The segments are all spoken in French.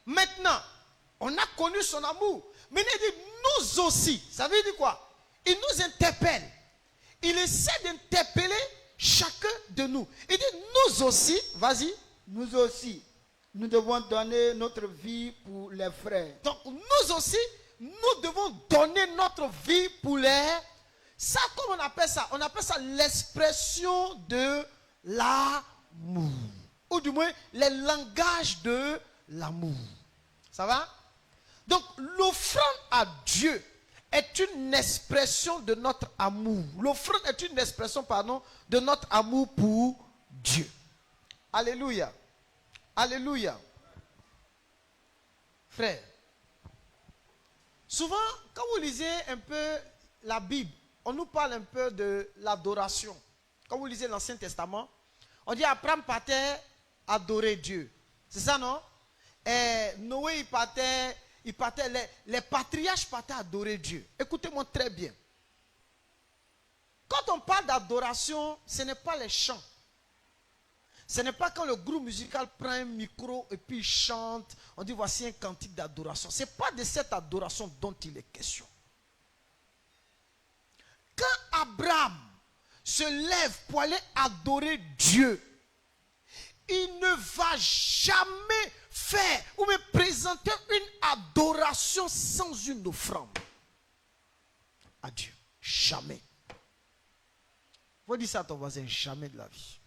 Maintenant, on a connu son amour. Mais il dit, nous aussi. Ça veut dire quoi? Il nous interpelle. Il essaie d'interpeller chacun de nous. Il dit, nous aussi, vas-y. Nous aussi, nous devons donner notre vie pour les frères. Donc, nous aussi, nous devons donner notre vie pour les... Ça, comment on appelle ça? On appelle ça l'expression de l'amour. Ou du moins, les langages de l'amour. Ça va? Donc, l'offrande à Dieu est une expression de notre amour. L'offrande est une expression, pardon, de notre amour pour Dieu. Alléluia. Alléluia. Frère, souvent, quand vous lisez un peu la Bible, on nous parle un peu de l'adoration. Quand vous lisez l'Ancien Testament, on dit Abraham partait adorer Dieu. C'est ça, non? Et Noé, il partait, les patriarches partaient adorer Dieu. Écoutez-moi très bien. Quand on parle d'adoration, ce n'est pas les chants. Ce n'est pas quand le groupe musical prend un micro et puis il chante, on dit voici un cantique d'adoration. Ce n'est pas de cette adoration dont il est question. Quand Abraham se lève pour aller adorer Dieu, il ne va jamais faire ou me présenter une adoration sans une offrande à Dieu. Jamais. Faut dire ça à ton voisin, jamais de la vie.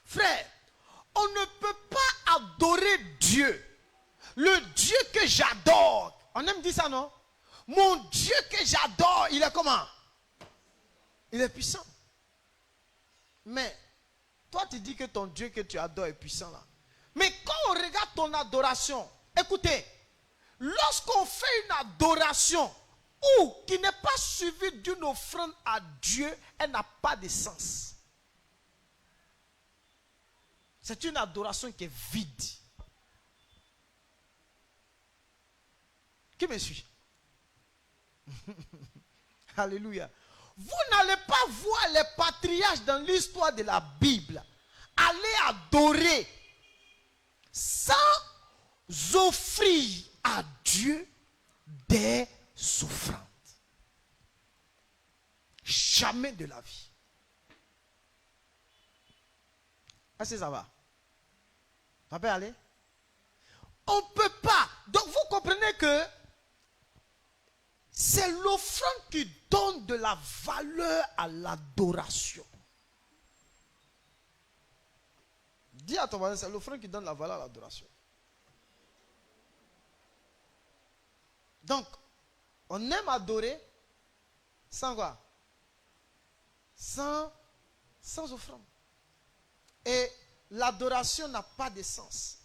Frère, on ne peut pas adorer Dieu. Le Dieu que j'adore. On aime dire ça, non? Mon Dieu que j'adore, il est comment? Il est puissant. Mais, toi tu dis que ton Dieu que tu adores est puissant là. Mais quand on regarde ton adoration, écoutez, lorsqu'on fait une adoration ou qui n'est pas suivie d'une offrande à Dieu, elle n'a pas de sens. C'est une adoration qui est vide. Qui me suit? Alléluia. Vous n'allez pas voir les patriarches dans l'histoire de la Bible aller adorer sans offrir à Dieu des offrandes. Jamais de la vie. Est-ce que ça va? Ça peut aller? On ne peut pas. Donc vous comprenez que c'est l'offrande qui donne de la valeur à l'adoration. Dis à ton voisin, c'est l'offrande qui donne la valeur à l'adoration. Donc, on aime adorer sans quoi? Sans offrande. Et l'adoration n'a pas de sens.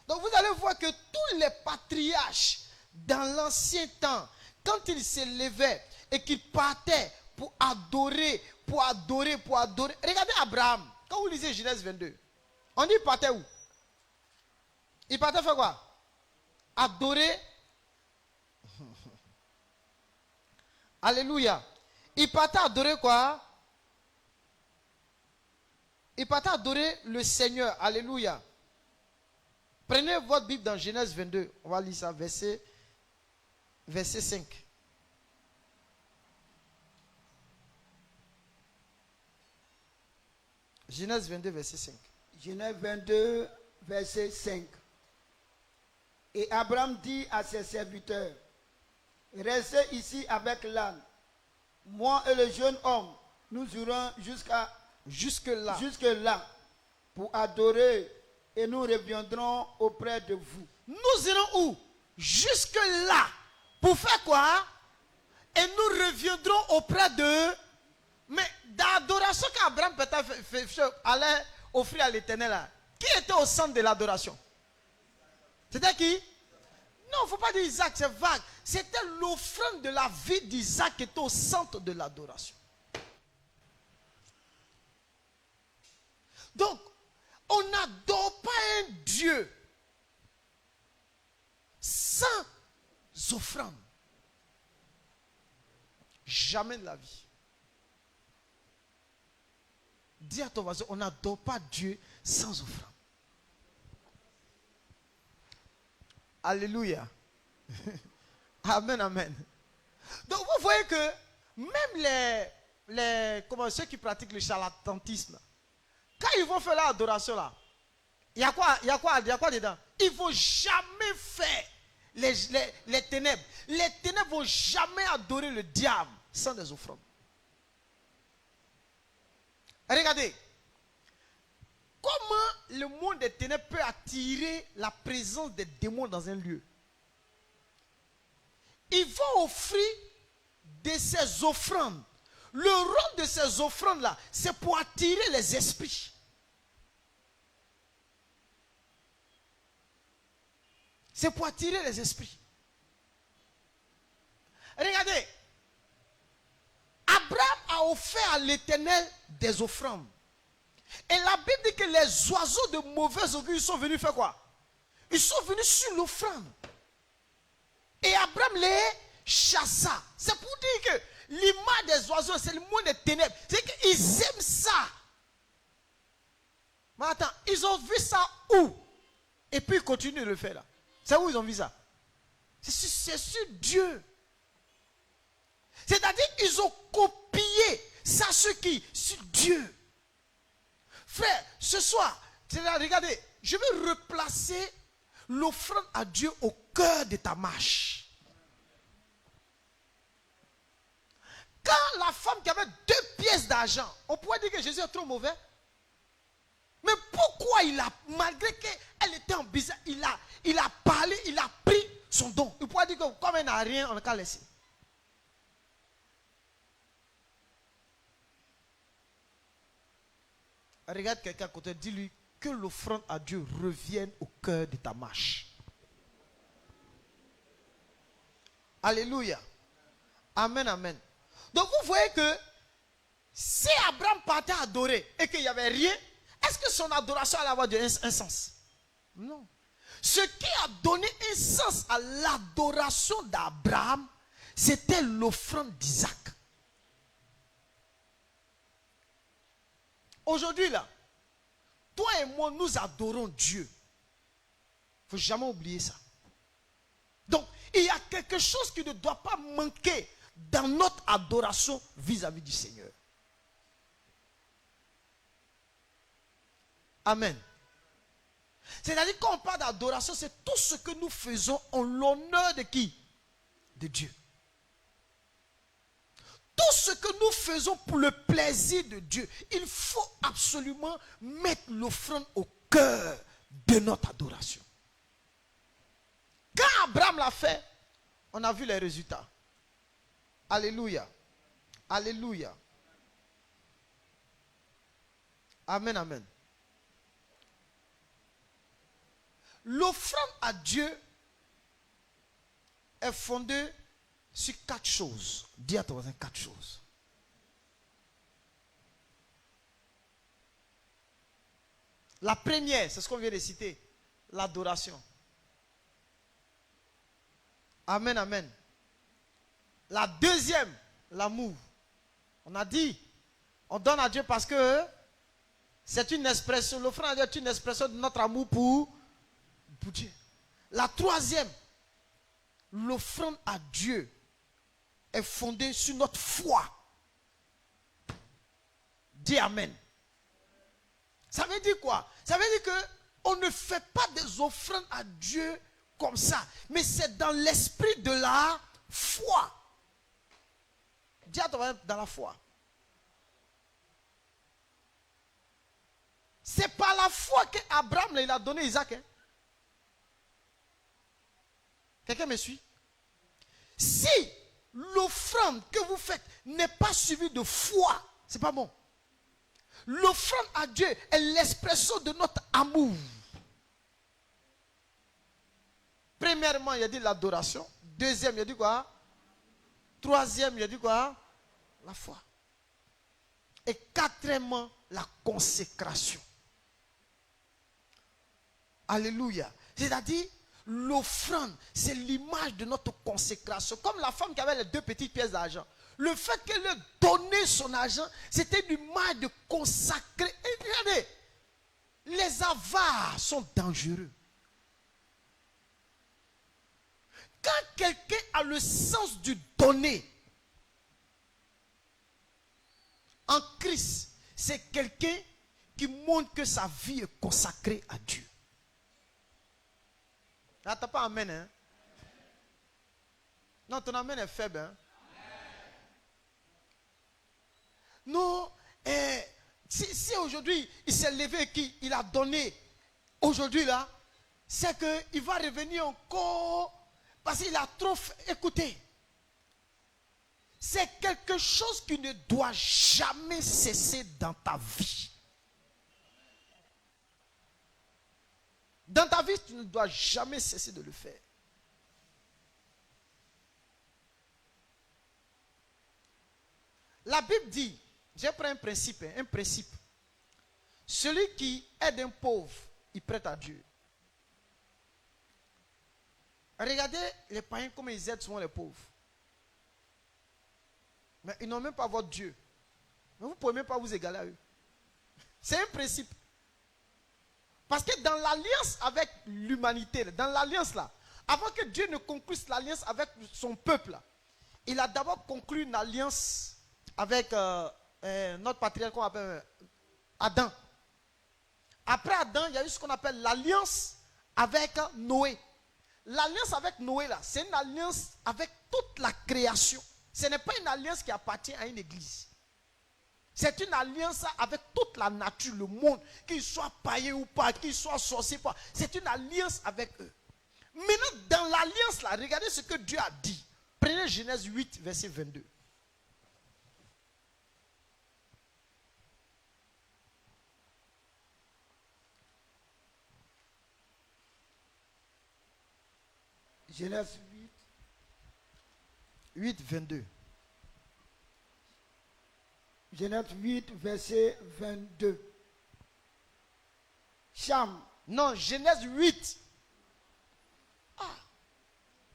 Donc vous allez voir que tous les patriarches dans l'ancien temps, quand ils se levaient et qu'ils partaient pour adorer. Regardez Abraham, quand vous lisez Genèse 22, on dit il partait où? Il partait faire quoi? Adorer. Alléluia. Il partait adorer quoi? Il partait adorer le Seigneur. Alléluia. Prenez votre Bible dans Genèse 22. On va lire ça, verset 5. Genèse 22, verset 5. Genèse 22, verset 5. Et Abraham dit à ses serviteurs, restez ici avec l'âne. Moi et le jeune homme, nous irons jusque là pour adorer et nous reviendrons auprès de vous. Nous irons où? Jusque là. Pour faire quoi? Et nous reviendrons auprès de... Mais d'adoration qu'Abraham allait offrir à l'Éternel là, qui était au centre de l'adoration? C'était qui? Non, il ne faut pas dire Isaac, c'est vague. C'était l'offrande de la vie d'Isaac qui était au centre de l'adoration. Donc, on n'adore pas un Dieu sans offrande. Jamais de la vie. Dis à ton voisin, on n'adore pas Dieu sans offrande. Alléluia. Amen, amen. Donc vous voyez que même ceux qui pratiquent le charlatanisme, quand ils vont faire l'adoration là, il y a quoi dedans? Il ne faut jamais faire les ténèbres. Les ténèbres ne vont jamais adorer le diable sans des offrandes. Regardez. Comment le monde des ténèbres peut attirer la présence des démons dans un lieu? Ils vont offrir de ces offrandes. Le rôle de ces offrandes-là, c'est pour attirer les esprits. C'est pour attirer les esprits. Regardez. Abraham a offert à l'Éternel des offrandes. Et la Bible dit que les oiseaux de mauvais augure sont venus faire quoi? Ils sont venus sur l'offrande. Et Abraham les chassa. C'est pour dire que l'image des oiseaux, c'est le monde des ténèbres. C'est qu'ils aiment ça. Mais attends, ils ont vu ça où? Et puis ils continuent de le faire là. C'est où ils ont vu ça? C'est sur Dieu. C'est-à-dire qu'ils ont copié ça sur qui? Sur Dieu. Frère, ce soir, regardez, je vais replacer l'offrande à Dieu au cœur de ta marche. Quand la femme qui avait 2 pièces d'argent, on pourrait dire que Jésus est trop mauvais. Mais pourquoi malgré qu'elle était en business, il a parlé, il a pris son don. Il pourrait dire que comme elle n'a rien, on n'a qu'à laisser. Regarde quelqu'un à côté, dis-lui que l'offrande à Dieu revienne au cœur de ta marche. Alléluia. Amen, amen. Donc vous voyez que si Abraham partait adorer et qu'il n'y avait rien, est-ce que son adoration allait avoir un sens? Non. Ce qui a donné un sens à l'adoration d'Abraham, c'était l'offrande d'Isaac. Aujourd'hui là, toi et moi, nous adorons Dieu. Il ne faut jamais oublier ça. Donc, il y a quelque chose qui ne doit pas manquer dans notre adoration vis-à-vis du Seigneur. Amen. C'est-à-dire quand on parle d'adoration, c'est tout ce que nous faisons en l'honneur de qui? De Dieu. Tout ce que nous faisons pour le plaisir de Dieu, il faut absolument mettre l'offrande au cœur de notre adoration. Quand Abraham l'a fait, on a vu les résultats. Alléluia. Alléluia. Amen, amen. L'offrande à Dieu est fondée sur 4 choses. Dis à ton voisin 4 choses. La première, c'est ce qu'on vient de citer, l'adoration. Amen, amen. La deuxième, l'amour. On a dit, on donne à Dieu parce que c'est une expression, l'offrande à Dieu est une expression de notre amour pour Dieu. La troisième, l'offrande à Dieu est fondée sur notre foi. Dis amen. Ça veut dire quoi? Ça veut dire que on ne fait pas des offrandes à Dieu comme ça, mais c'est dans l'esprit de la foi. Dis à toi dans la foi. C'est par la foi qu'Abraham il a donné Isaac. Hein? Quelqu'un me suit? Si l'offrande que vous faites n'est pas suivie de foi, c'est pas bon. L'offrande à Dieu est l'expression de notre amour. Premièrement, il a dit l'adoration. Deuxième, il a dit quoi? Troisième, il a dit quoi? La foi. Et quatrièmement, la consécration. Alléluia. C'est-à-dire, l'offrande, c'est l'image de notre consécration. Comme la femme qui avait les 2 petites pièces d'argent. Le fait qu'elle ait donné son argent, c'était l'image de consacrer. Et regardez, les avares sont dangereux. Quand quelqu'un a le sens du donner, en Christ, c'est quelqu'un qui montre que sa vie est consacrée à Dieu. Là, t'as pas amen, hein? Non, ton amen est faible, hein? Non, si aujourd'hui il s'est levé et qu'il a donné, aujourd'hui là, c'est qu'il va revenir encore parce qu'il a trop écouté. C'est quelque chose qui ne doit jamais cesser dans ta vie. Dans ta vie, tu ne dois jamais cesser de le faire. La Bible dit, j'ai pris un principe. Celui qui aide un pauvre, il prête à Dieu. Regardez les païens comment ils aident souvent les pauvres. Mais ils n'ont même pas votre Dieu. Mais vous ne pouvez même pas vous égaler à eux. C'est un principe. Parce que dans l'alliance avec l'humanité, dans l'alliance là, avant que Dieu ne conclue l'alliance avec son peuple, là, il a d'abord conclu une alliance avec notre patriarche qu'on appelle Adam. Après Adam, il y a eu ce qu'on appelle l'alliance avec Noé. L'alliance avec Noé, là, c'est une alliance avec toute la création. Ce n'est pas une alliance qui appartient à une église. C'est une alliance avec toute la nature, le monde, qu'ils soient païens ou pas, qu'ils soient sorciers ou pas. C'est une alliance avec eux. Maintenant, dans l'alliance, là, regardez ce que Dieu a dit. Prenez Genèse 8, verset 22. Genèse 8, 22. Genèse 8, verset 22. Cham. Non, Genèse 8.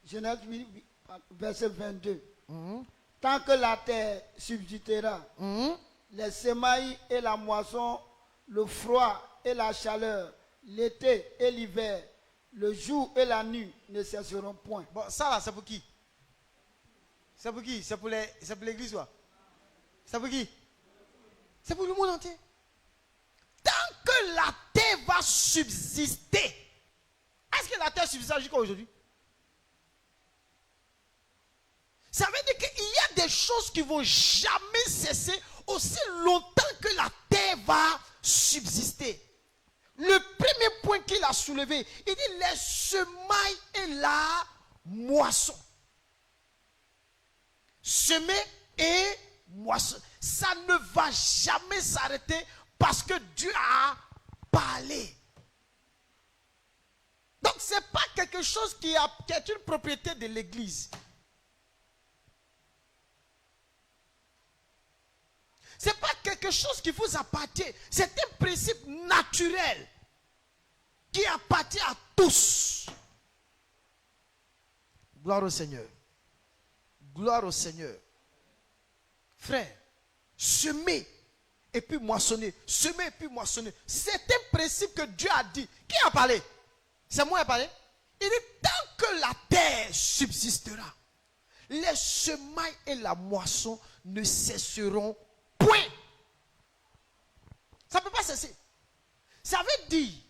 Genèse 8, verset 22. Mhm. Tant que la terre subsistera, les semailles et la moisson, le froid et la chaleur, l'été et l'hiver, le jour et la nuit ne cesseront point. Bon, ça là, c'est pour qui? C'est pour qui? C'est pour l'église, quoi? C'est pour qui? C'est pour le monde entier. Tant que la terre va subsister, est-ce que la terre subsiste jusqu'à aujourd'hui? Ça veut dire qu'il y a des choses qui ne vont jamais cesser aussi longtemps que la terre va subsister. Le premier point qu'il a soulevé, il dit les semailles et la moisson. Semer et moisson. Ça ne va jamais s'arrêter parce que Dieu a parlé. Donc ce n'est pas quelque chose qui est une propriété de l'église. Ce n'est pas quelque chose qui vous appartient. C'est un principe naturel qui appartient à tous. Gloire au Seigneur. Gloire au Seigneur. Frère, semer et puis moissonner. Semer et puis moissonner. C'est un principe que Dieu a dit. Qui a parlé? C'est moi qui ai parlé. Il dit tant que la terre subsistera, les semailles et la moisson ne cesseront point. Ça ne peut pas cesser. Ça veut dire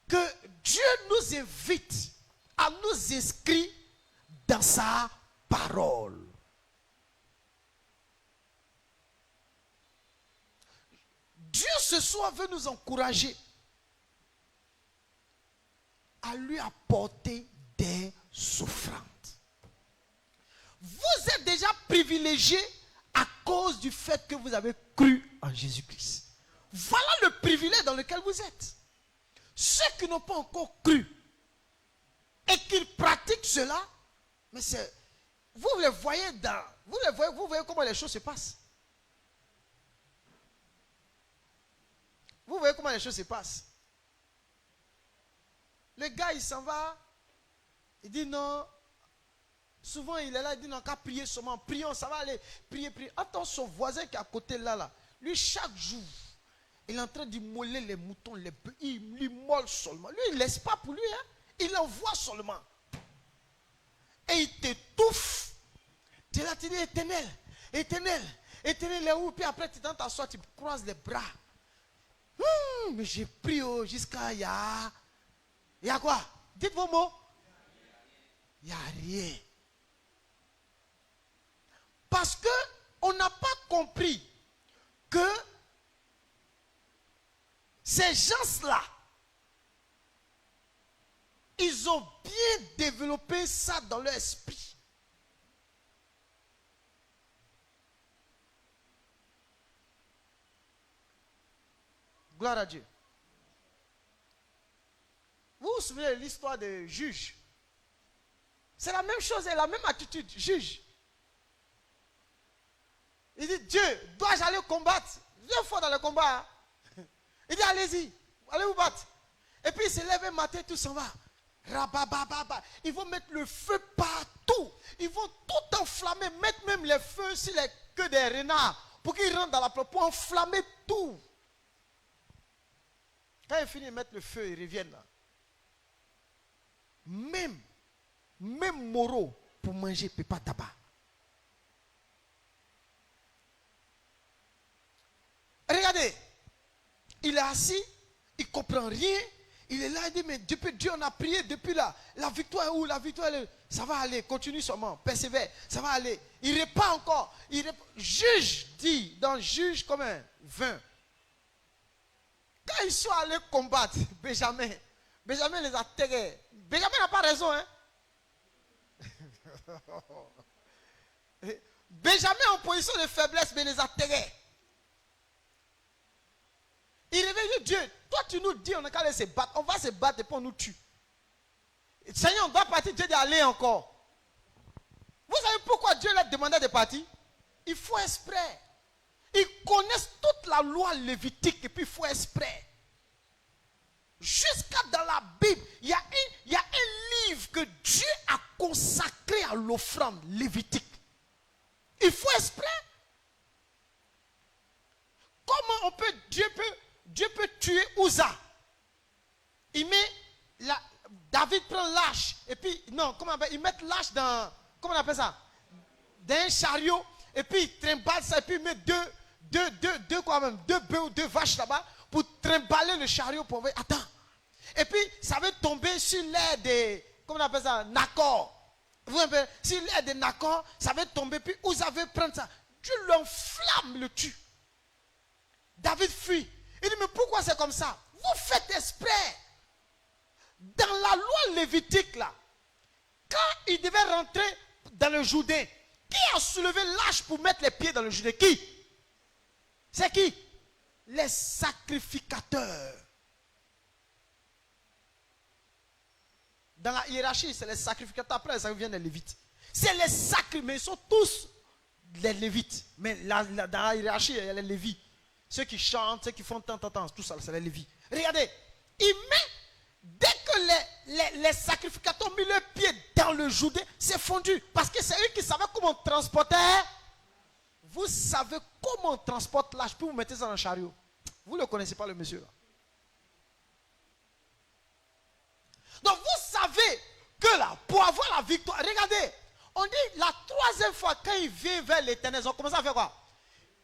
que Dieu nous invite à nous inscrire dans sa parole. Dieu ce soir veut nous encourager à lui apporter des offrandes. Vous êtes déjà privilégiés à cause du fait que vous avez cru en Jésus-Christ. Voilà le privilège dans lequel vous êtes. Ceux qui n'ont pas encore cru et qui pratiquent cela, mais c'est, vous les voyez vous voyez comment les choses se passent. Vous voyez comment les choses se passent. Le gars, il s'en va, il dit non. Souvent, il est là, il dit non, qu'à prier seulement. Prions, ça va aller. Prier. Attends, son voisin qui est à côté là, lui, chaque jour, il est en train d'immoler les moutons, les bœufs. Il immole seulement. Lui, il ne laisse pas pour lui. Hein. Il envoie seulement. et il t'étouffe. Tu es là, tu dis Éternel, Éternel, Éternel est où? Puis après tu t'assois, tu croises les bras. Mais j'ai pris jusqu'à il y a quoi? Dites vos mots. Il n'y a rien. Parce que on n'a pas compris que ces gens-là, ils ont bien développé ça dans leur esprit. Gloire à Dieu. Vous vous souvenez de l'histoire des juges? C'est la même chose et la même attitude. Juge. Il dit, Dieu, dois-je aller combattre? Viens fort dans le combat. Il dit, allez-y, allez vous battre. Et puis il se lève un matin, tout s'en va. Rababababa. Ils vont mettre le feu partout. Ils vont tout enflammer, mettre même les feux sur les queues des renards pour qu'ils rentrent dans la plaie, pour enflammer tout. Quand ils finissent de mettre le feu, ils reviennent là. Même Moreau pour manger pépa tabac. Regardez, il est assis, il ne comprend rien. Il est là, il dit, mais depuis Dieu, on a prié, depuis là, la victoire est où? La victoire est là. Ça va aller, continue seulement, persévère, ça va aller. Il répond encore. Juge dit, dans Juge combien? 20. Quand ils sont allés combattre Benjamin les a terrés. Benjamin n'a pas raison, hein? Benjamin en position de faiblesse, mais les a terrés. Il revient Dieu, toi tu nous dis on n'a qu'à aller se battre, on va se battre et puis on nous tue. Seigneur, on doit partir, Dieu dit allez encore. Vous savez pourquoi Dieu leur demandé de partir? Il faut exprès. Ils connaissent toute la loi lévitique et puis il faut exprès. Jusqu'à dans la Bible, il y a un livre que Dieu a consacré à l'offrande lévitique. Il faut exprès. Comment Dieu peut tuer Uza? Il met David prend l'âche et puis il met l'âche dans comment on appelle ça? Dans un chariot et puis il trimballe ça et puis il met deux bœufs ou deux vaches là-bas pour trimballer le chariot pour voir. Attends. Et puis ça va tomber sur l'air de comment on appelle ça? Nacor. Vous savez, sur l'air de Nacor, ça va tomber puis Uza veut prendre ça. Dieu l'enflamme, le tue. David fuit. Il dit, mais pourquoi c'est comme ça? Vous faites exprès. Dans la loi lévitique, là, quand il devait rentrer dans le Jourdain, qui a soulevé l'âge pour mettre les pieds dans le Jourdain? Qui? C'est qui? Les sacrificateurs. Dans la hiérarchie, c'est les sacrificateurs. Après, ça vient des Lévites. C'est les sacrificateurs, mais ils sont tous les Lévites. Mais dans la hiérarchie, il y a les Lévites. Ceux qui chantent, ceux qui font tant, tout ça, c'est les Lévites. Regardez, dès que les sacrificateurs ont mis leurs pieds dans le Jourdain, c'est fondu. Parce que c'est eux qui savaient comment transporter. Vous savez comment on transporte l'âge, puis vous mettez ça dans le chariot. Vous ne connaissez pas le monsieur là. Donc vous savez que là, pour avoir la victoire, regardez, on dit la troisième fois quand ils viennent vers l'Éternel, ils ont commencé à faire quoi?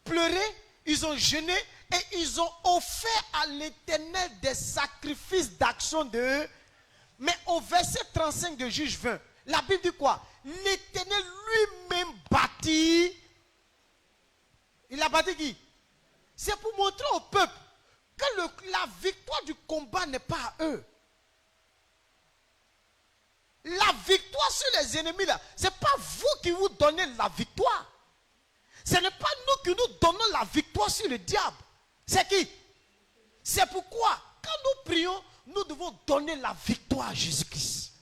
Pleurer. Ils ont jeûné et ils ont offert à l'Éternel des sacrifices d'action de eux. Mais au verset 35 de Juge 20, la Bible dit quoi? L'Éternel lui-même bâtit. Il a bâti qui? C'est pour montrer au peuple que la victoire du combat n'est pas à eux. La victoire sur les ennemis là, ce n'est pas vous qui vous donnez la victoire. Ce n'est pas nous qui nous donnons la victoire sur le diable. C'est qui? C'est pourquoi, quand nous prions, nous devons donner la victoire à Jésus-Christ.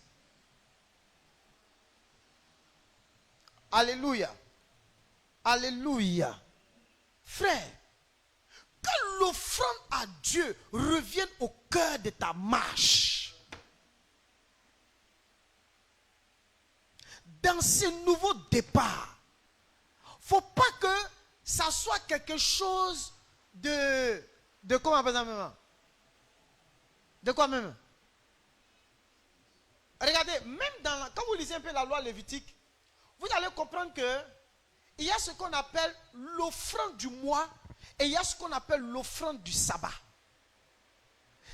Alléluia. Alléluia. Frère, que l'offrande à Dieu revienne au cœur de ta marche. Dans ce nouveau départ, il ne faut pas que ça soit quelque chose de comment on appelle ça même? De quoi même? Regardez, même quand vous lisez un peu la loi lévitique, vous allez comprendre que il y a ce qu'on appelle l'offrande du mois et il y a ce qu'on appelle l'offrande du sabbat.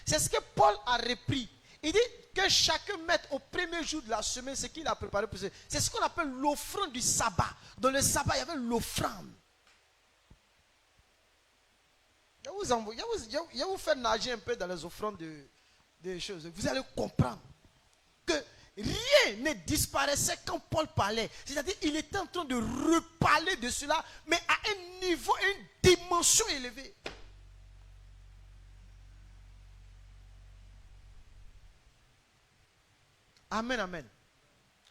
C'est ce que Paul a repris. Il dit que chacun mette au premier jour de la semaine ce qu'il a préparé pour eux. C'est ce qu'on appelle l'offrande du sabbat. Dans le sabbat, il y avait l'offrande. Je vais vous faire nager un peu dans les offrandes des choses. Vous allez comprendre que rien ne disparaissait quand Paul parlait. C'est-à-dire qu'il était en train de reparler de cela, mais à un niveau, une dimension élevée. Amen, amen.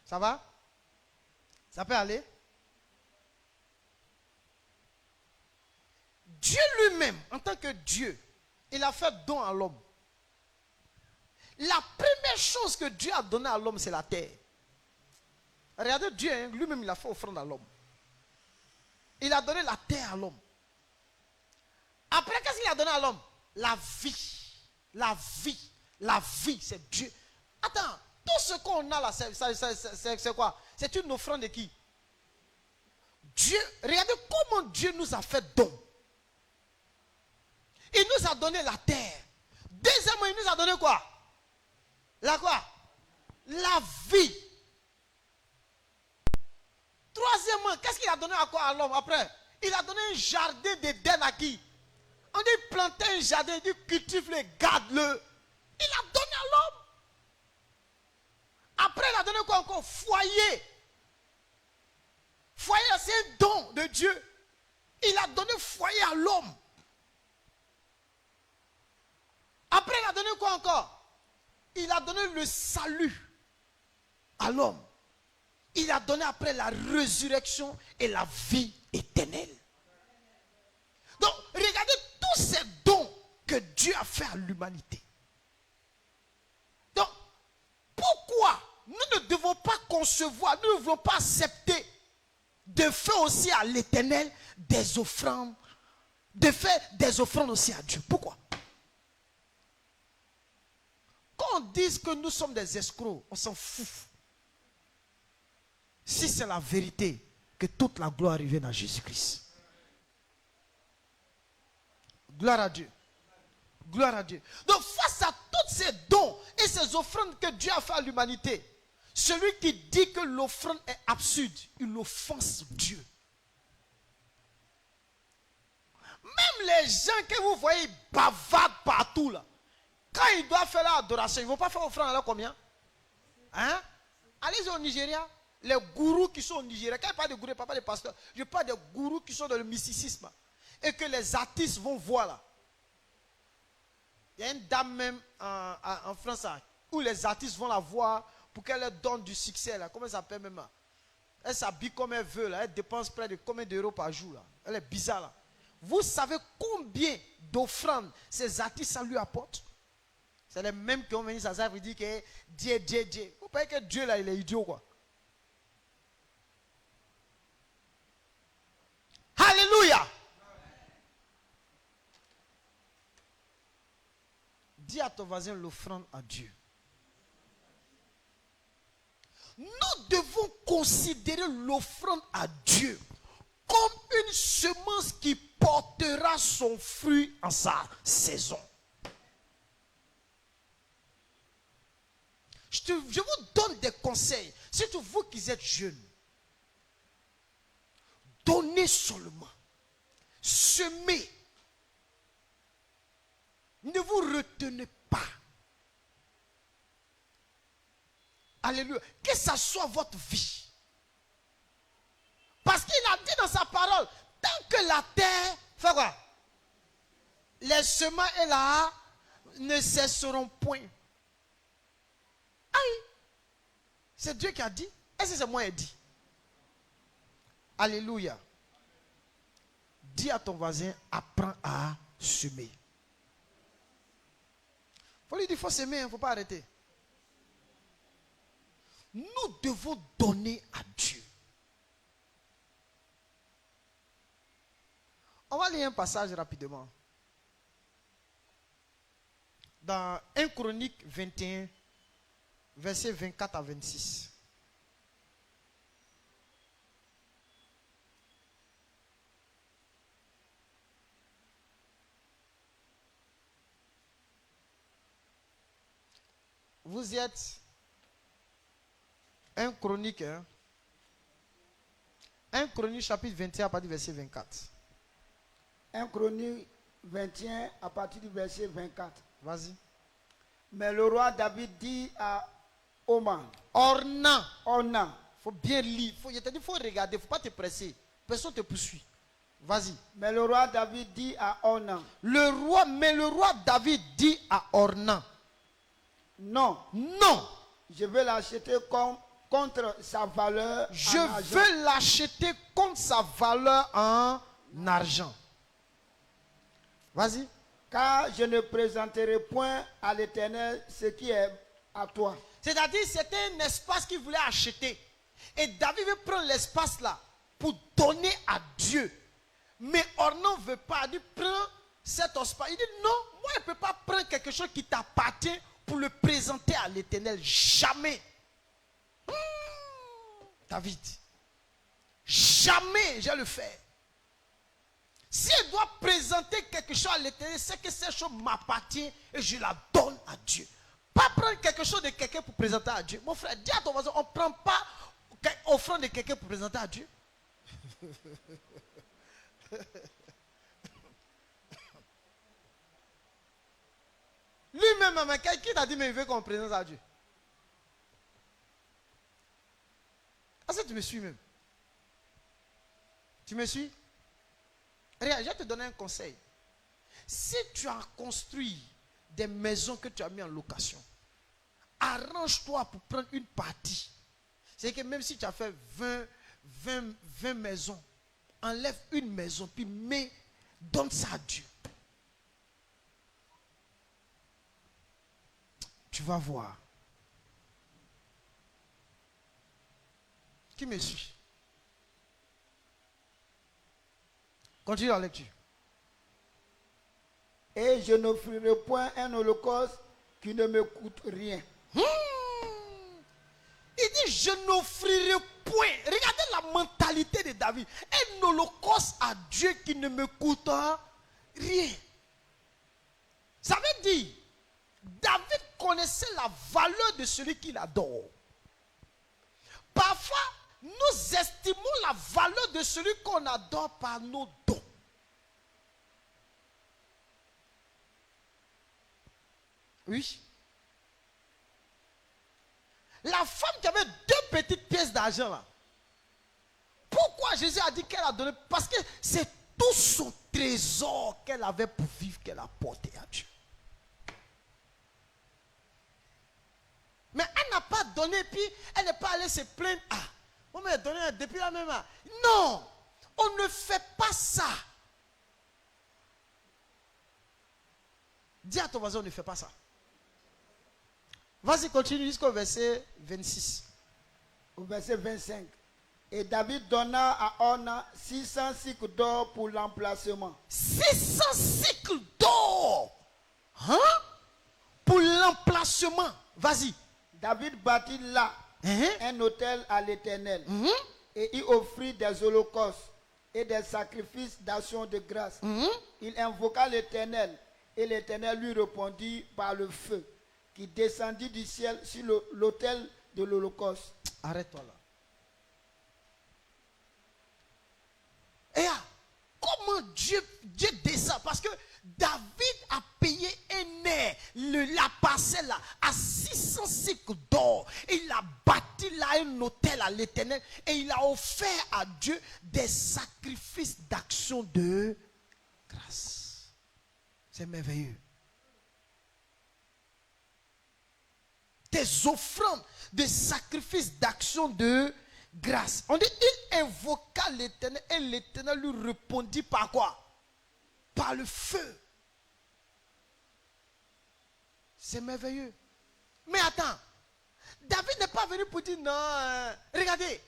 Ça va? Ça peut aller? Dieu lui-même, en tant que Dieu, il a fait don à l'homme. La première chose que Dieu a donnée à l'homme, c'est la terre. Regardez Dieu, hein, lui-même, il a fait offrande à l'homme. Il a donné la terre à l'homme. Après, qu'est-ce qu'il a donné à l'homme? La vie. La vie. La vie, c'est Dieu. Attends, tout ce qu'on a là, c'est quoi? C'est une offrande de qui? Dieu. Regardez comment Dieu nous a fait don. Il nous a donné la terre. Deuxièmement, il nous a donné quoi? La quoi? La vie. Troisièmement, qu'est-ce qu'il a donné à quoi à l'homme après? Il a donné un jardin d'Éden à qui? On dit planter un jardin, il dit cultive-le, garde-le. Il a donné à l'homme. Après, il a donné quoi encore? Foyer. Foyer, c'est un don de Dieu. Il a donné foyer à l'homme. Après, il a donné quoi encore? Il a donné le salut à l'homme. Il a donné après la résurrection et la vie éternelle. Donc, regardez tous ces dons que Dieu a fait à l'humanité. Donc, pourquoi nous ne devons pas concevoir, nous ne devons pas accepter de faire aussi à l'Éternel des offrandes, de faire des offrandes aussi à Dieu? Pourquoi? Quand on dit que nous sommes des escrocs, on s'en fout. Si c'est la vérité, que toute la gloire revienne à Jésus-Christ. Gloire à Dieu. Gloire à Dieu. Donc face à tous ces dons et ces offrandes que Dieu a fait à l'humanité, celui qui dit que l'offrande est absurde, il offense Dieu. Même les gens que vous voyez bavardent partout là, quand ils doivent faire l'adoration, ils ne vont pas faire offrande alors combien? Hein? Allez au Nigeria, les gourous qui sont au Nigeria, quand je parle de gourous, je ne parle pas des pasteurs, je parle des gourous qui sont dans le mysticisme et que les artistes vont voir là. Il y a une dame même en France là, où les artistes vont la voir pour qu'elle leur donne du succès là. Comment ça s'appelle même là? Elle s'habille comme elle veut là, elle dépense près de combien d'euros par jour là? Elle est bizarre là. Vous savez combien d'offrandes ces artistes ça lui apportent? C'est les mêmes qui ont venu s'asseoir et dire que Dieu. Vous pensez que Dieu là, il est idiot quoi? Alléluia! Dis à ton voisin l'offrande à Dieu. Nous devons considérer l'offrande à Dieu comme une semence qui portera son fruit en sa saison. Je vous donne des conseils. Surtout vous qui êtes jeunes. Donnez seulement. Semez. Ne vous retenez pas. Alléluia. Que ça soit votre vie. Parce qu'il a dit dans sa parole, tant que la terre, fait quoi? Les semences et là ne cesseront point. Aïe. C'est Dieu qui a dit. Est-ce que c'est moi qui ai dit? Alléluia. Dis à ton voisin, apprends à semer. Il faut lui dire, il faut semer, il ne faut pas arrêter. Nous devons donner à Dieu. On va lire un passage rapidement. Dans 1 Chronique 21, versets 24 à 26. Vous y êtes 1 Chronique, hein? 1 Chronique chapitre 21 à partir du verset 24. 1 Chronique 21 à partir du verset 24. Vas-y. Mais le roi David dit à Ornan, Ornan. Faut bien lire. Il faut regarder. Faut pas te presser. Personne te poursuit. Vas-y. Mais le roi David dit à Ornan. Le roi David dit à Ornan. Non. Je veux l'acheter contre sa valeur Je en argent. veux l'acheter contre sa valeur en argent. Vas-y. Car je ne présenterai point à l'Éternel ce qui est à toi. C'est-à-dire, c'était un espace qu'il voulait acheter. Et David veut prendre l'espace là pour donner à Dieu. Mais Ornan ne veut pas. Il dit, prends cet espace. Il dit, non, moi je ne peux pas prendre quelque chose qui t'appartient pour le présenter à l'Éternel. Jamais. David. Jamais je le fais. Si elle doit présenter quelque chose à l'Éternel, c'est que cette chose m'appartient et je la donne à Dieu. Pas prendre quelque chose de quelqu'un pour présenter à Dieu. Mon frère, dis à ton voisin, on ne prend pas offrande de quelqu'un pour présenter à Dieu. Lui-même, qui t'a dit, mais il veut qu'on présente à Dieu? Est-ce que tu me suis même? Tu me suis? Regarde, je vais te donner un conseil. Si tu as construit des maisons que tu as mis en location, arrange-toi pour prendre une partie. C'est que même si tu as fait 20 maisons, enlève une maison, puis donne ça à Dieu. Tu vas voir. Qui me suit? Continue la lecture. Et je n'offrirai point un holocauste qui ne me coûte rien. Il dit, je n'offrirai point. Regardez la mentalité de David. Un holocauste à Dieu qui ne me coûte rien. Ça veut dire, David connaissait la valeur de celui qu'il adore. Parfois, nous estimons la valeur de celui qu'on adore par nos dons. Oui. La femme qui avait 2 petites pièces d'argent là. Pourquoi Jésus a dit qu'elle a donné? Parce que c'est tout son trésor qu'elle avait pour vivre qu'elle a porté à Dieu. Mais elle n'a pas donné, puis elle n'est pas allée se plaindre. Ah, on m'a donné depuis la même heure. Non, on ne fait pas ça. Dis à ton voisin, on ne fait pas ça. Vas-y, continue jusqu'au verset 26. Au verset 25. Et David donna à Ornan 600 cycles d'or pour l'emplacement. 600 cycles d'or. Hein? Pour l'emplacement. Vas-y. David bâtit là un autel à l'Éternel et y offrit des holocaustes et des sacrifices d'action de grâce. Il invoqua l'Éternel et l'Éternel lui répondit par le feu qui descendit du ciel sur l'autel de l'holocauste. Arrête-toi là. Et comment Dieu descend? Parce que David a payé un air, la parcelle là, à 600 cycles d'or. Et il a bâti là un autel à l'Éternel. Et il a offert à Dieu des sacrifices d'action de grâce. C'est merveilleux. Des offrandes, des sacrifices d'action de grâce. On dit, il invoqua l'Éternel et l'Éternel lui répondit par quoi? Par le feu. C'est merveilleux. Mais attends, David n'est pas venu pour dire non. Regardez,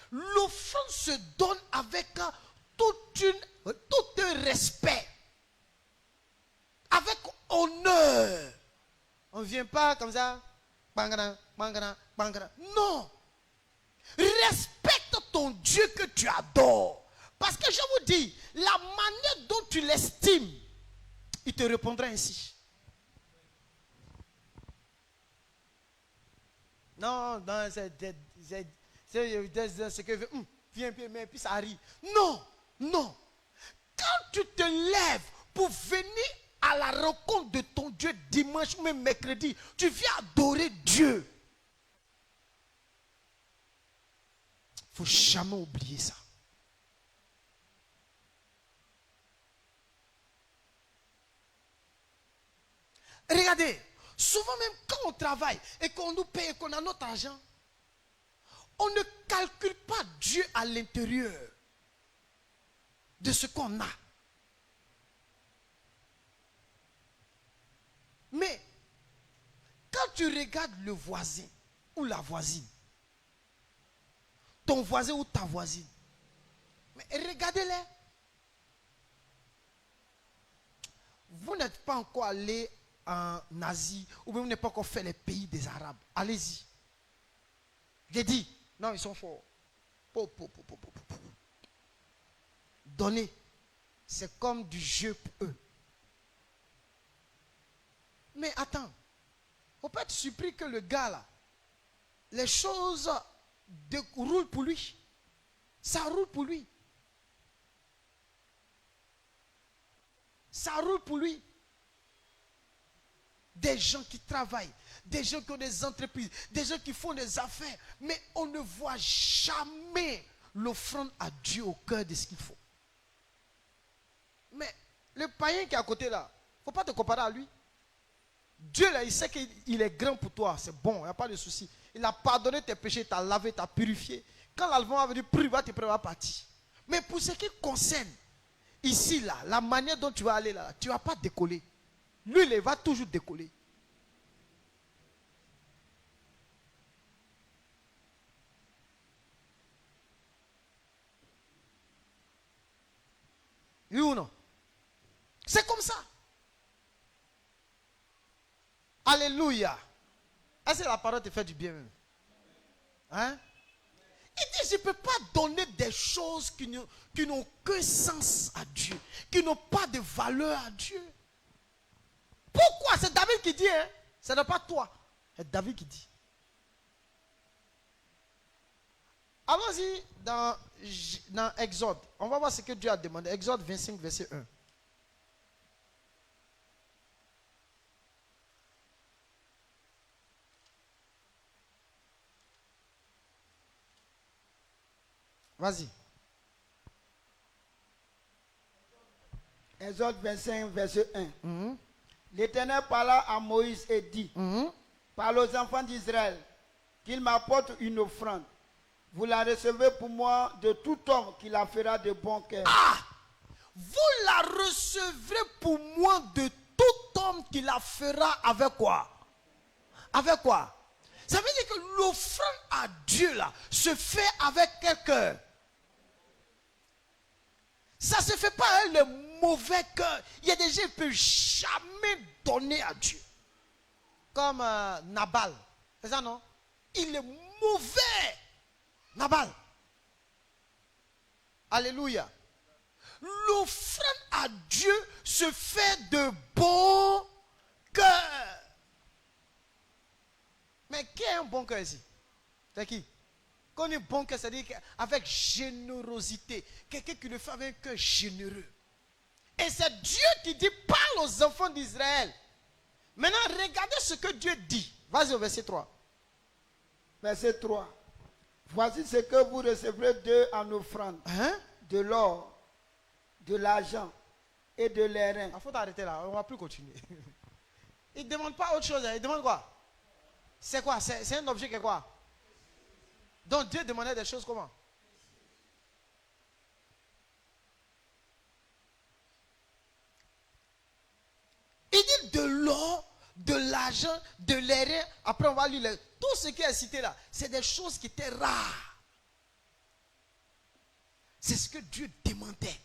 l'offrande se donne avec tout un respect, avec honneur. On ne vient pas comme ça. Bangana, bangana, bangana. Non. Respecte ton Dieu que tu adores. Parce que je vous dis, la manière dont tu l'estimes, il te répondra ainsi. Non, non, c'est ce que viens, mais puis ça arrive. Non, non. Quand tu te lèves pour venir à la rencontre de ton Dieu dimanche ou même mercredi, tu viens adorer Dieu. Il ne faut jamais oublier ça. Regardez, souvent même quand on travaille et qu'on nous paye et qu'on a notre argent, on ne calcule pas Dieu à l'intérieur de ce qu'on a. Mais quand tu regardes le voisin ou la voisine, ton voisin ou ta voisine, mais regardez-les. Vous n'êtes pas encore allé en Asie ou même vous n'êtes pas encore fait les pays des Arabes. Allez-y. J'ai dit, non, ils sont forts. Donner, c'est comme du jeu pour eux. Mais attends, il ne faut pas être surpris que le gars là, les choses roulent pour lui. Ça roule pour lui. Ça roule pour lui. Des gens qui travaillent, des gens qui ont des entreprises, des gens qui font des affaires, mais on ne voit jamais l'offrande à Dieu au cœur de ce qu'il faut. Mais le païen qui est à côté là, il ne faut pas te comparer à lui. Dieu là, il sait qu'il est grand pour toi, c'est bon, il n'y a pas de souci. Il a pardonné tes péchés, il t'a lavé, t'a purifié. Quand l'album va venir, il va te préparer à partir. Mais pour ce qui concerne ici là, la manière dont tu vas aller là, tu ne vas pas décoller. Lui, il va toujours décoller. Oui ou non? C'est comme ça. Alléluia. Est-ce que la parole te fait du bien même? Hein? Il dit, je ne peux pas donner des choses qui n'ont aucun sens à Dieu, qui n'ont pas de valeur à Dieu. Pourquoi? C'est David qui dit, hein? Ce n'est pas toi. C'est David qui dit. Allons-y dans Exode. On va voir ce que Dieu a demandé. Exode 25, verset 1. Vas-y. Exode 25, verset 1. L'Éternel parla à Moïse et dit, parle aux enfants d'Israël, qu'ils m'apportent une offrande. Vous la recevez pour moi de tout homme qui la fera de bon cœur. Ah! Vous la recevrez pour moi de tout homme qui la fera avec quoi? Avec quoi? Ça veut dire que l'offrande à Dieu là se fait avec quel cœur? Ça ne se fait pas avec le mauvais cœur. Il y a des gens qui ne peuvent jamais donner à Dieu. Comme Nabal. C'est ça, non? Il est mauvais. Nabal. Alléluia. L'offrande à Dieu se fait de bon cœur. Mais qui a un bon cœur ici? C'est qui? Quand on est bon cœur, c'est-à-dire avec générosité. Quelqu'un qui le fait avec un cœur généreux. Et c'est Dieu qui dit, parle aux enfants d'Israël. Maintenant, regardez ce que Dieu dit. Vas-y au verset 3. Verset 3. Voici ce que vous recevrez d'eux en offrande. Hein? De l'or, de l'argent et de l'airain. Il faut t'arrêter là, on ne va plus continuer. Il ne demande pas autre chose, il demande quoi? C'est quoi? C'est un objet qui est quoi? Donc Dieu demandait des choses comment? Il dit de l'or, de l'argent, de l'airain. Après on va lire tout ce qui est cité là. C'est des choses qui étaient rares. C'est ce que Dieu demandait.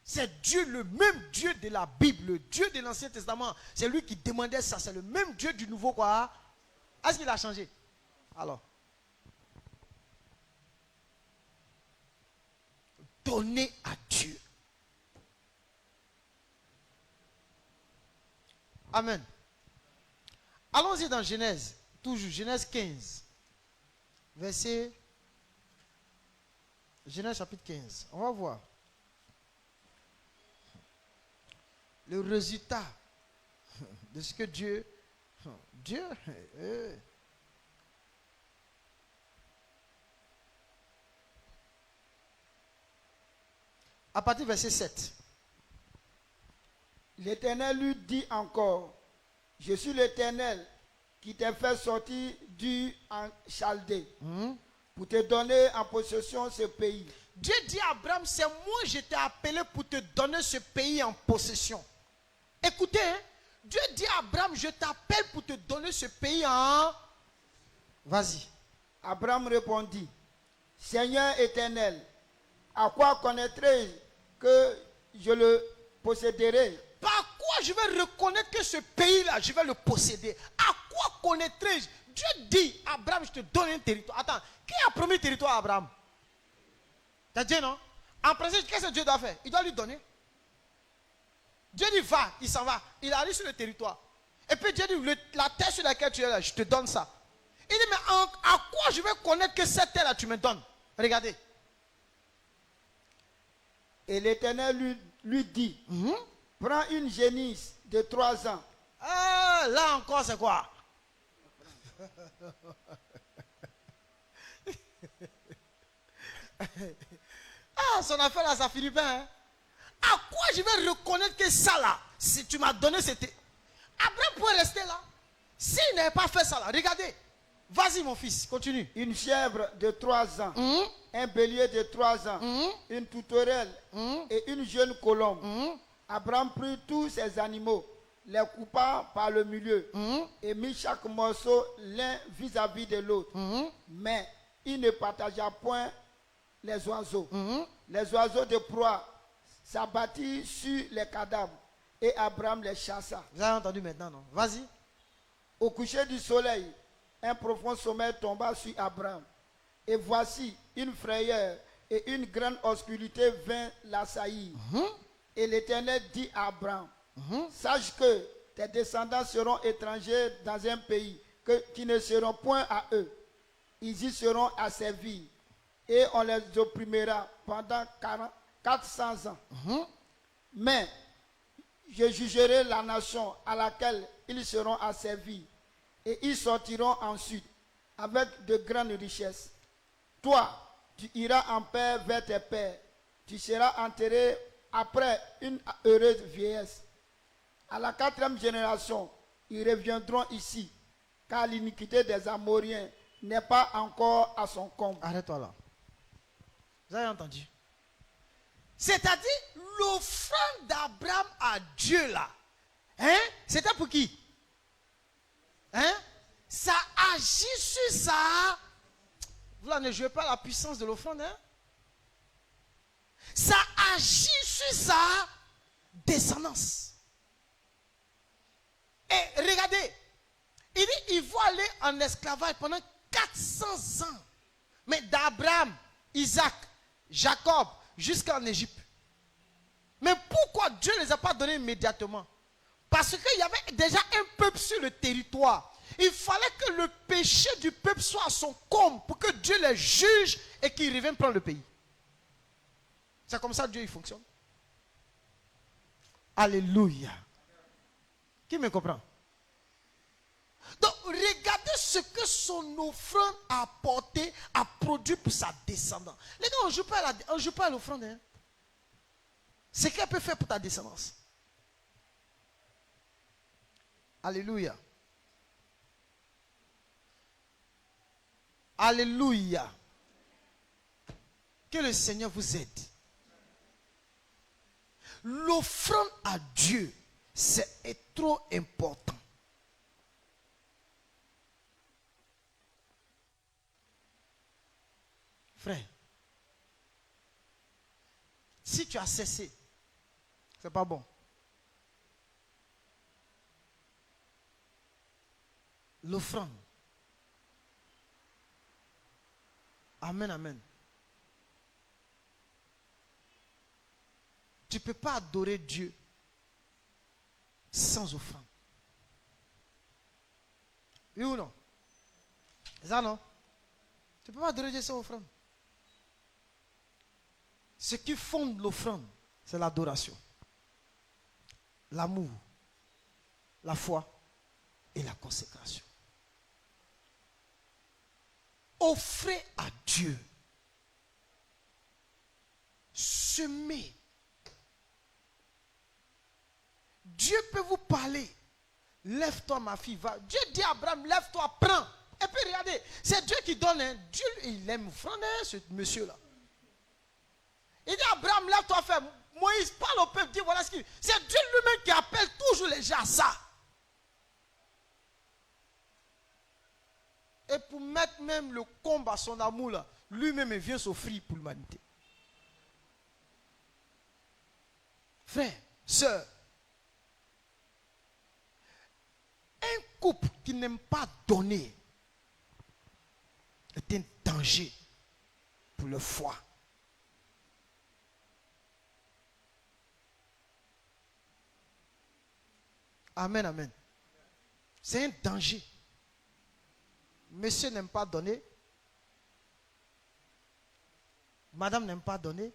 C'est Dieu, le même Dieu de la Bible, le Dieu de l'Ancien Testament. C'est lui qui demandait ça. C'est le même Dieu du Nouveau quoi? Est-ce qu'il a changé? Alors, donner à Dieu. Amen. Allons-y dans Genèse, toujours Genèse 15, verset, Genèse chapitre 15. On va voir le résultat de ce que Dieu, à partir du verset 7. L'Éternel lui dit encore, je suis l'Éternel qui t'a fait sortir du en Chaldée pour te donner en possession ce pays. Dieu dit à Abraham, c'est moi je t'ai appelé pour te donner ce pays en possession. Écoutez, hein, Dieu dit à Abraham, je t'appelle pour te donner ce pays en... Vas-y. Abraham répondit, Seigneur éternel, à quoi connaîtrai-je que je le posséderai? Par quoi je vais reconnaître que ce pays-là, je vais le posséder? À quoi connaîtrai-je? Dieu dit, Abraham, je te donne un territoire. Attends, qui a promis le territoire à Abraham? T'as dit non? En principe, qu'est-ce que Dieu doit faire? Il doit lui donner. Dieu dit, va, il s'en va. Il arrive sur le territoire. Et puis Dieu dit, la terre sur laquelle tu es là, je te donne ça. Il dit, mais à quoi je vais connaître que cette terre-là, tu me donnes? Regardez. Et l'Éternel lui dit, prends une génisse de 3 ans. Ah, là encore, c'est quoi? Ah, son affaire là, ça finit bien. Hein? À quoi je vais reconnaître que ça là, si tu m'as donné, c'était... Abraham pourrait rester là. S'il n'avait pas fait ça là, regardez. Vas-y mon fils, continue. Une chèvre de 3 ans, un bélier de 3 ans, une touterelle et une jeune colombe. Abraham prit tous ces animaux, les coupa par le milieu et mit chaque morceau l'un vis-à-vis de l'autre. Mais il ne partagea point les oiseaux. Les oiseaux de proie s'abattirent sur les cadavres et Abraham les chassa. Vous avez entendu maintenant, non? Vas-y. Au coucher du soleil, un profond sommeil tomba sur Abraham. Et voici, une frayeur et une grande obscurité vint l'assaillir. Et l'Éternel dit à Abraham, sache que tes descendants seront étrangers dans un pays qui ne seront point à eux. Ils y seront asservis et on les opprimera pendant 400 ans. Mais je jugerai la nation à laquelle ils seront asservis et ils sortiront ensuite avec de grandes richesses. Toi, tu iras en paix vers tes pères. Tu seras enterré après une heureuse vieillesse. À la 4e génération, ils reviendront ici, car l'iniquité des Amoriens n'est pas encore à son comble. Arrête-toi là. Vous avez entendu? C'est-à-dire, l'offrande d'Abraham à Dieu là, hein? C'était pour qui? Hein? Ça agit sur ça. Vous là ne jouez pas la puissance de l'offrande, hein? Ça agit sur sa descendance. Et regardez, il dit, il va aller en esclavage pendant 400 ans. Mais d'Abraham, Isaac, Jacob, jusqu'en Égypte. Mais pourquoi Dieu ne les a pas donnés immédiatement? Parce qu'il y avait déjà un peuple sur le territoire. Il fallait que le péché du peuple soit à son comble pour que Dieu les juge et qu'ils reviennent prendre le pays. C'est comme ça que Dieu il fonctionne. Alléluia. Qui me comprend? Donc, regardez ce que son offrande a apporté, a produit pour sa descendance. Les gars, on ne joue pas à l'offrande. Hein? C'est ce qu'elle peut faire pour ta descendance. Alléluia. Alléluia. Que le Seigneur vous aide. L'offrande à Dieu, c'est trop important. Frère, si tu as cessé, c'est pas bon. L'offrande, Amen, amen. Tu ne peux pas adorer Dieu sans offrande. Oui ou non? C'est ça, non? Tu ne peux pas adorer Dieu sans offrande. Ce qui fonde l'offrande, c'est l'adoration, l'amour, la foi et la consécration. Offrez à Dieu. Semez. Dieu peut vous parler. Lève-toi, ma fille, va. Dieu dit à Abraham, lève-toi, prends. Et puis regardez, c'est Dieu qui donne. Hein. Dieu, il aime offrande, ce monsieur-là. Il dit à Abraham, lève-toi, fais. Moïse parle au peuple, dit voilà ce qu'il. C'est Dieu lui-même qui appelle toujours les gens à ça. Et pour mettre même le combat à son amour là, lui-même il vient s'offrir pour l'humanité. Frère, sœur, un couple qui n'aime pas donner est un danger pour le foi. Amen, amen. C'est un danger. Monsieur n'aime pas donner. Madame n'aime pas donner.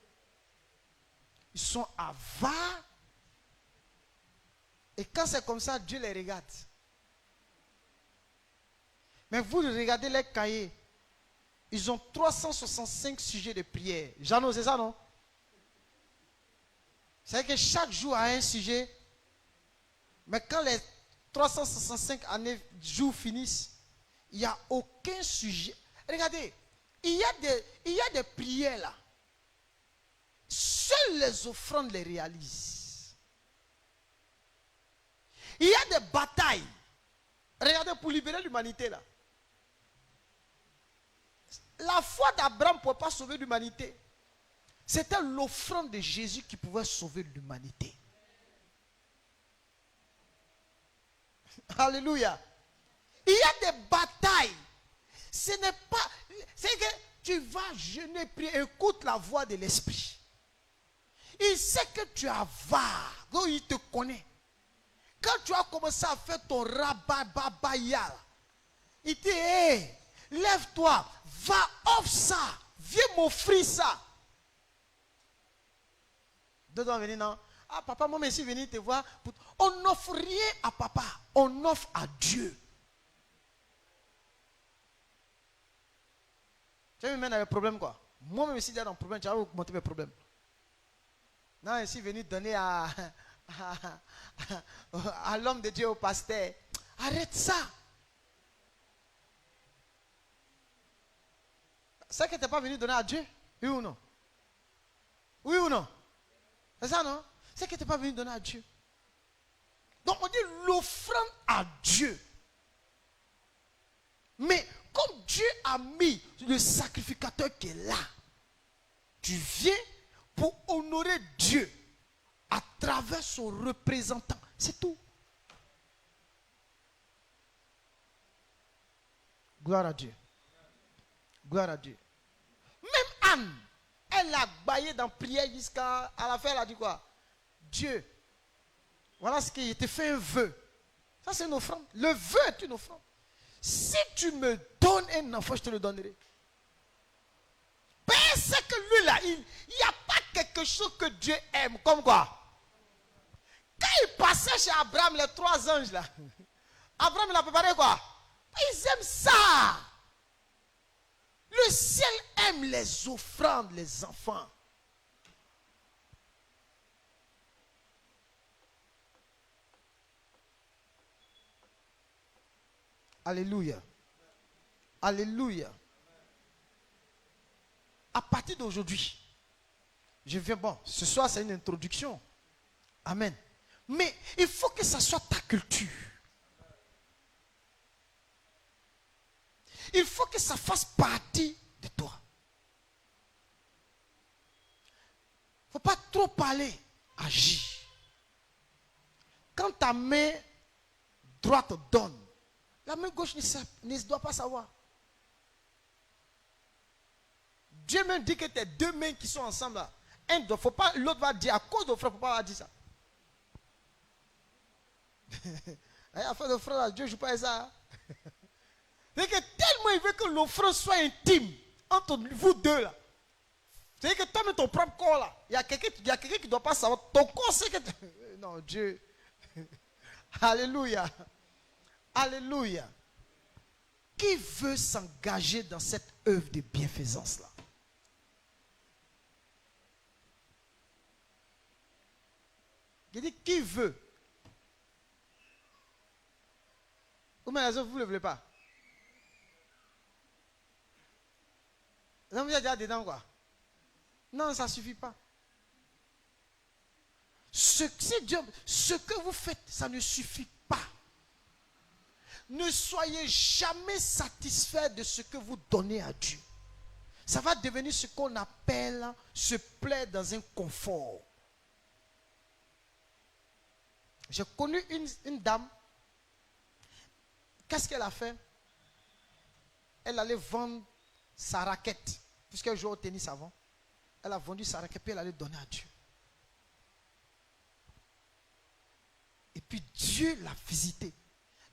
Ils sont avares. Et quand c'est comme ça, Dieu les regarde. Mais vous regardez les cahiers. Ils ont 365 sujets de prière. Jeannot, c'est ça, non? C'est que chaque jour a un sujet. Mais quand les 365 jours finissent, il n'y a aucun sujet. Regardez, il y a des prières là. Seules les offrandes les réalisent. Il y a des batailles. Regardez, pour libérer l'humanité là. La foi d'Abraham ne pouvait pas sauver l'humanité. C'était l'offrande de Jésus qui pouvait sauver l'humanité. Alléluia. Il y a des batailles. Ce n'est pas. C'est que tu vas jeûner, prier, écoute la voix de l'esprit. Il sait que tu as avare. Donc il te connaît. Quand tu as commencé à faire ton rabat-babaya, il te dit, hey, lève-toi, va, offre ça, viens m'offrir ça. Dedans venir, non. Ah papa, moi je suis venu te voir. On n'offre rien à papa, on offre à Dieu. Tu me mets dans le problème quoi. Moi-même je suis dans le problème, tu vas augmenter mes problèmes. Non, je suis venu donner à l'homme de Dieu, au pasteur. Arrête ça. C'est que tu n'es pas venu donner à Dieu? Oui ou non? Oui ou non? C'est ça, non? C'est que tu n'es pas venu donner à Dieu. Donc on dit l'offrande à Dieu. Mais comme Dieu a mis le sacrificateur qui est là, tu viens pour honorer Dieu à travers son représentant. C'est tout. Gloire à Dieu. Gloire à Dieu. Même Anne, elle a baillé dans prière jusqu'à la fin, elle a dit quoi? Dieu, voilà ce qu'il te fait un vœu. Ça c'est une offrande. Le vœu est une offrande. Si tu me donnes un enfant, je te le donnerai. Parce que lui là, il n'y a pas quelque chose que Dieu aime. Comme quoi? Quand il passait chez Abraham, les 3 anges là, Abraham il a préparé quoi? Ils aiment ça. Le ciel aime les offrandes, les enfants. Alléluia. Alléluia. À partir d'aujourd'hui, je viens, bon, ce soir c'est une introduction. Amen. Mais il faut que ça soit ta culture. Il faut que ça fasse partie de toi. Il ne faut pas trop parler, agir. Quand ta main droite donne, la main gauche ne doit pas savoir. Dieu même dit que tes deux mains qui sont ensemble là, faut pas, l'autre va dire, à cause de frère, il ne faut pas dire ça. Afin de frère, Dieu ne joue pas à ça. C'est que tellement il veut que l'offrande soit intime entre vous deux là. C'est que toi, même ton propre corps là, il y a quelqu'un qui ne doit pas savoir. Ton corps, c'est que. Non, Dieu. Alléluia. Alléluia. Qui veut s'engager dans cette œuvre de bienfaisance là? Je dis qui veut? Ou bien vous ne le voulez pas? Non, vous êtes déjà dedans quoi? Non, ça ne suffit pas. Ce que vous faites, ça ne suffit pas. Ne soyez jamais satisfait de ce que vous donnez à Dieu. Ça va devenir ce qu'on appelle se plaire dans un confort. J'ai connu une dame. Qu'est-ce qu'elle a fait? Elle allait vendre sa raquette. Puisqu'elle jouait au tennis avant. Elle a vendu sa raquette et elle allait donner à Dieu. Et puis Dieu l'a visité.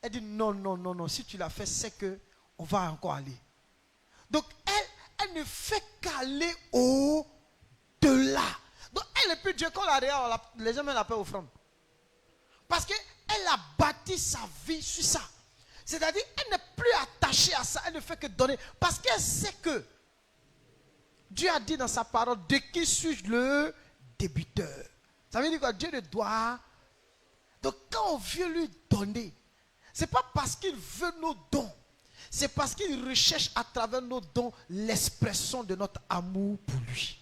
Elle dit non, si tu l'as fait, c'est que on va encore aller. Donc elle ne fait qu'aller au-delà. Donc elle et puis Dieu, quand la regarde, les gens l'appellent offrande. Parce qu'elle a bâti sa vie sur ça. C'est-à-dire, elle n'est plus attachée à ça, elle ne fait que donner. Parce qu'elle sait que Dieu a dit dans sa parole, de qui suis-je le débiteur? Ça veut dire quoi? Dieu ne doit. Donc quand on veut lui donner, ce n'est pas parce qu'il veut nos dons. C'est parce qu'il recherche à travers nos dons l'expression de notre amour pour lui.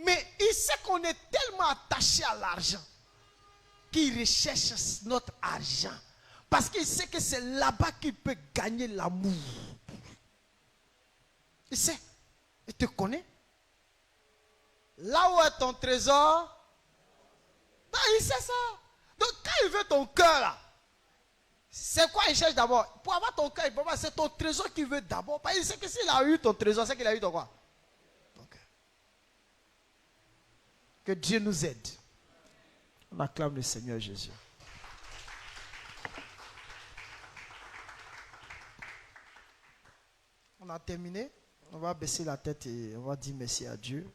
Mais il sait qu'on est tellement attaché à l'argent qu'il recherche notre argent. Parce qu'il sait que c'est là-bas qu'il peut gagner l'amour. Il sait. Il te connaît. Là où est ton trésor, non, il sait ça. Donc quand il veut ton cœur là, c'est quoi il cherche d'abord? Pour avoir ton cœur, c'est ton trésor qu'il veut d'abord. Parce qu'il sait que s'il a eu ton trésor, c'est qu'il a eu ton quoi? Ton cœur. Que Dieu nous aide. On acclame le Seigneur Jésus. On a terminé. On va baisser la tête et on va dire merci à Dieu.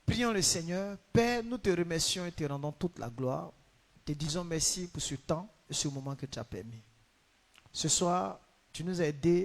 Prions le Seigneur. Père, nous te remercions et te rendons toute la gloire. Te disons merci pour ce temps et ce moment que tu as permis. Ce soir, tu nous as aidés